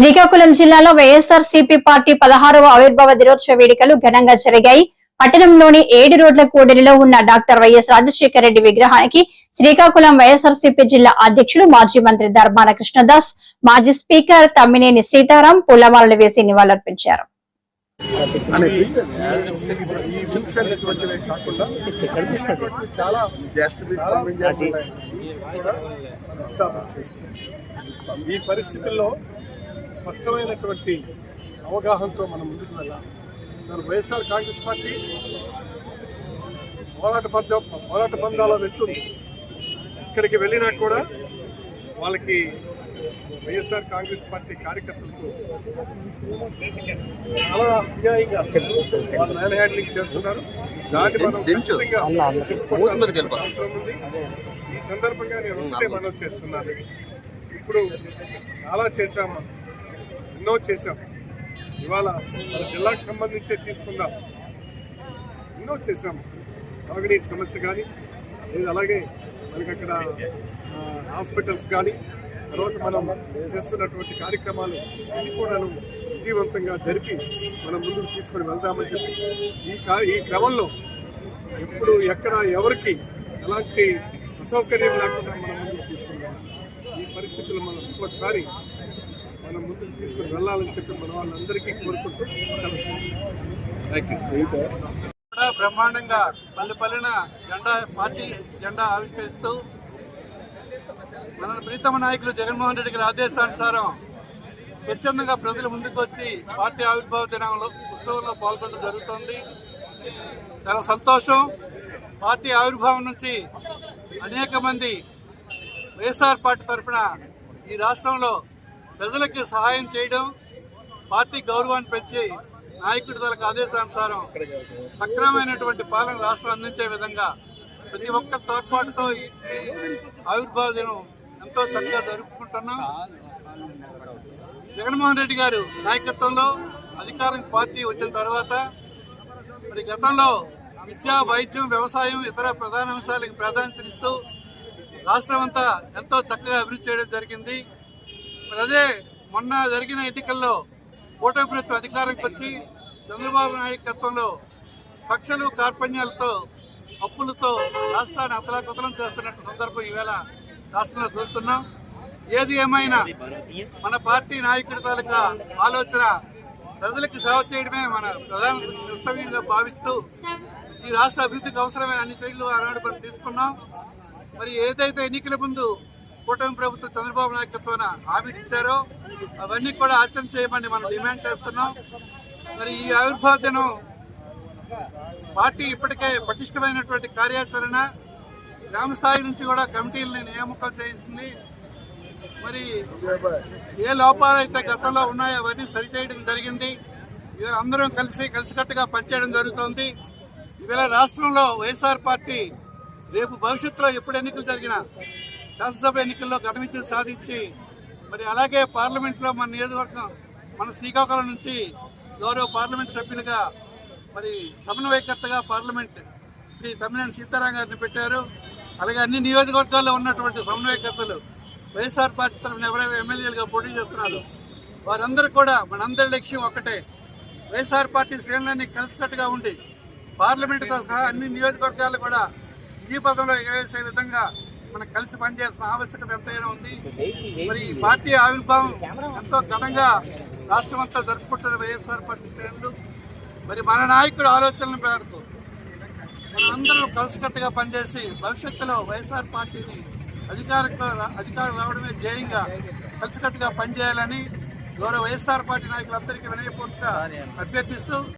శ్రీకాకుళం జిల్లాలో వైఎస్ఆర్సీపీ పార్టీ 16వ ఆవిర్భావ దినోత్సవ వేడుకలు ఘనంగా జరిగాయి. పట్టణంలోని 7 రోడ్ల కూడలిలో ఉన్న డాక్టర్ వైఎస్ రాజశేఖర రెడ్డి విగ్రహానికి శ్రీకాకుళం వైఎస్ఆర్సీపీ జిల్లా అధ్యక్షులు మాజీ మంత్రి ధర్మాన కృష్ణదాస్, మాజీ స్పీకర్ తమ్మినేని సీతారాం పూలమాలలు వేసి నివాళులర్పించారు. ఈ పరిస్థితుల్లో స్పష్టమైనటువంటి అవగాహనతో మనం ముందుకు వెళ్ళాలి. వైఎస్ఆర్ కాంగ్రెస్ పార్టీ పోరాట బంధాల వెళ్తుంది. ఇక్కడికి వెళ్ళినా కూడా వాళ్ళకి వైఎస్ఆర్ కాంగ్రెస్ పార్టీ కార్యకర్తలకు చాలా అన్యాయంగా వాళ్ళు మ్యాన్ హ్యాండ్లింగ్ చేస్తున్నారు. దాన్ని మనం ఈ సందర్భంగా నేను ఒకటే మనం చేస్తున్నాను. ఇప్పుడు చాలా చేశాము, ఎన్నో చేశాం. ఇవాళ మన జిల్లాకు సంబంధించే తీసుకుందాం, ఎన్నో చేశాము. తాగునీటి సమస్య కానీ, లేదా అలాగే మనకి అక్కడ హాస్పిటల్స్ కానీ, తర్వాత మనం చేస్తున్నటువంటి కార్యక్రమాలు అన్ని కూడా విజయవంతంగా జరిపి మనం ముందుకు తీసుకొని వెళ్దామని చెప్పి ఈ క్రమంలో ఎప్పుడు ఎక్కడ ఎవరికి ఎలాంటి అసౌకర్యం లేకుండా మనం ముందుకు తీసుకున్నాం. ఈ పరిస్థితులు మనం ఇంకోసారి మనం ముందుకు తీసుకుని వెళ్ళాలని చెప్పి మన వాళ్ళందరికీ కోరుకుంటూ బ్రహ్మాండంగా పల్లెపల్లిన పార్టీ జెండా ఆవిష్కరిస్తూ మన ప్రీతమ నాయకులు జగన్మోహన్ రెడ్డి గారి ఆదేశానుసారం స్వచ్ఛందంగా ప్రజలు ముందుకు వచ్చి పార్టీ ఆవిర్భావ దినంలో ఉత్సవంలో పాల్గొనడం జరుగుతోంది. చాలా సంతోషం. పార్టీ ఆవిర్భావం నుంచి అనేక మంది వైఎస్ఆర్ పార్టీ తరఫున ఈ రాష్ట్రంలో ప్రజలకి సహాయం చేయడం, పార్టీ గౌరవాన్ని పెంచి నాయకుడి తలకు ఆదేశానుసారం సక్రమమైనటువంటి పాలన రాష్ట్రం అందించే విధంగా ప్రతి ఒక్క తోడ్పాటుతో ఈ ఆవిర్భావ దినం ఎంతో చక్కగా జరుపుకుంటున్నాం. జగన్మోహన్ రెడ్డి గారు నాయకత్వంలో అధికారం పార్టీ వచ్చిన తర్వాత మరి గతంలో విద్య, వైద్యం, వ్యవసాయం ఇతర ప్రధాన అంశాలకు ప్రాధాన్యతనిస్తూ రాష్ట్రం అంతా ఎంతో చక్కగా అభివృద్ధి చేయడం జరిగింది. మరి అదే మొన్న జరిగిన ఎన్నికల్లో కూటమి ప్రభుత్వం అధికారంకి వచ్చి చంద్రబాబు నాయకత్వంలో కక్షలు, కార్పణ్యాలతో, అప్పులతో రాష్ట్రాన్ని అతలాకుతలం చేస్తున్నట్టు సందర్భం ఈవేళ రాష్ట్రంలో చూస్తున్నాం. ఏది ఏమైనా మన పార్టీ నాయకుడి తాలూకా ఆలోచన ప్రజలకు సేవ చేయడమే మన ప్రధాన కర్తవ్యంగా భావిస్తూ ఈ రాష్ట్ర అభివృద్ధికి అవసరమైన అన్ని చర్యలు ఆనాడు మనం తీసుకున్నాం. మరి ఏదైతే ఎన్నికల ముందు కూటమి ప్రభుత్వం చంద్రబాబు నాయకత్వాన హామీలు ఇచ్చారో అవన్నీ కూడా ఆచరణ చేయమని మనం డిమాండ్ చేస్తున్నాం. మరి ఈ ఆవిర్భావ దినం పార్టీ ఇప్పటికే పటిష్టమైనటువంటి కార్యాచరణ, గ్రామ స్థాయి నుంచి కూడా కమిటీలని నియామకం చేసింది. మరి ఏ లోపాలైతే గతంలో ఉన్నాయో అవన్నీ సరిచేయడం జరిగింది. ఇవాళ అందరం కలిసికట్టుగా పనిచేయడం జరుగుతోంది. ఇవాళ రాష్ట్రంలో వైఎస్ఆర్ పార్టీ రేపు భవిష్యత్తులో ఎప్పుడు ఎన్నికలు జరిగినా శాసనసభ ఎన్నికల్లో ఘన విజయం సాధించి మరి అలాగే పార్లమెంట్లో మన నియోజకవర్గం మన శ్రీకాకుళం నుంచి గౌరవ పార్లమెంట్ సభ్యులుగా మరి సమన్వయకర్తగా పార్లమెంట్ శ్రీ తమ్మినేని సీతారాం గారిని పెట్టారు. అలాగే అన్ని నియోజకవర్గాల్లో ఉన్నటువంటి సమన్వయకర్తలు వైఎస్ఆర్ పార్టీ తరఫున ఎవరైతే ఎమ్మెల్యేలుగా పోటీ చేస్తున్నారు వారందరూ కూడా మనందరి లక్ష్యం ఒక్కటే, వైఎస్ఆర్ పార్టీ శ్రేణులన్నీ కలిసికట్టుగా ఉండి పార్లమెంటుతో సహా అన్ని నియోజకవర్గాలు కూడా ఈ పదంలో ఎగవేసే విధంగా మనం కలిసి పనిచేయాల్సిన ఆవశ్యకత ఎంతైనా ఉంది. మరి ఈ పార్టీ ఆవిర్భావం ఎంతో ఘనంగా రాష్ట్రం అంతా జరుపుకుంటున్న వైఎస్ఆర్ పార్టీ శ్రేణులు మరి మన నాయకుడు ఆలోచనల మేరకు మనందరూ కలిసికట్టుగా పనిచేసి భవిష్యత్తులో వైఎస్ఆర్ పార్టీని అధికారం రావడమే ధ్యేయంగా కలిసికట్టుగా పనిచేయాలని గౌరవ వైఎస్ఆర్ పార్టీ నాయకులందరికీ వినయపూర్వకంగా అభ్యర్థిస్తూ